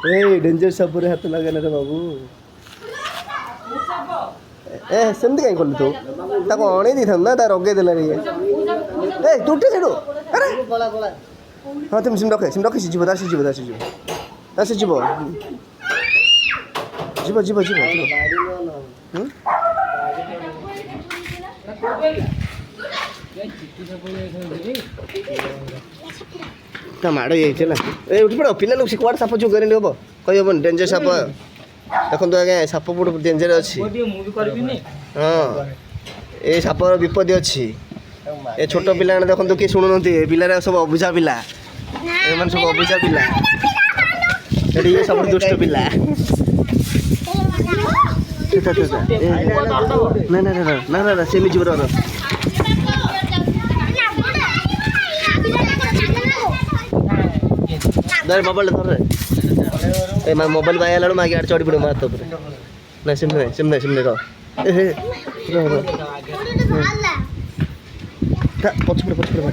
ए danger shop रे हाथ लगा रे बाबू ए सेमती कहीं कलु तू ताको अणे दी था ता रगे देला रे ए टूटे सेडो अरे हां तुम सिम रखे जीव दासी जीव माड़ जाइला ए उठी पड़ पिला लोग कुआड़ साप जो करें हम कही हम डेंजर साप देखो आज्ञा साप बहुत डेंजर अच्छी हाँ ये सापर विपद अच्छी ए छोट पिला देखो किए शुणु पिला सब अबुझा पिला एम सब अबुझा पिला ये सब दुष्ट पिला ना सेमी जीव धर मोबाइल धर ए मोबाइल बाय आला मागे आड़ चढ़ी पड़े मो हाथ ऊपर ना सिमने रो ए पछ पड़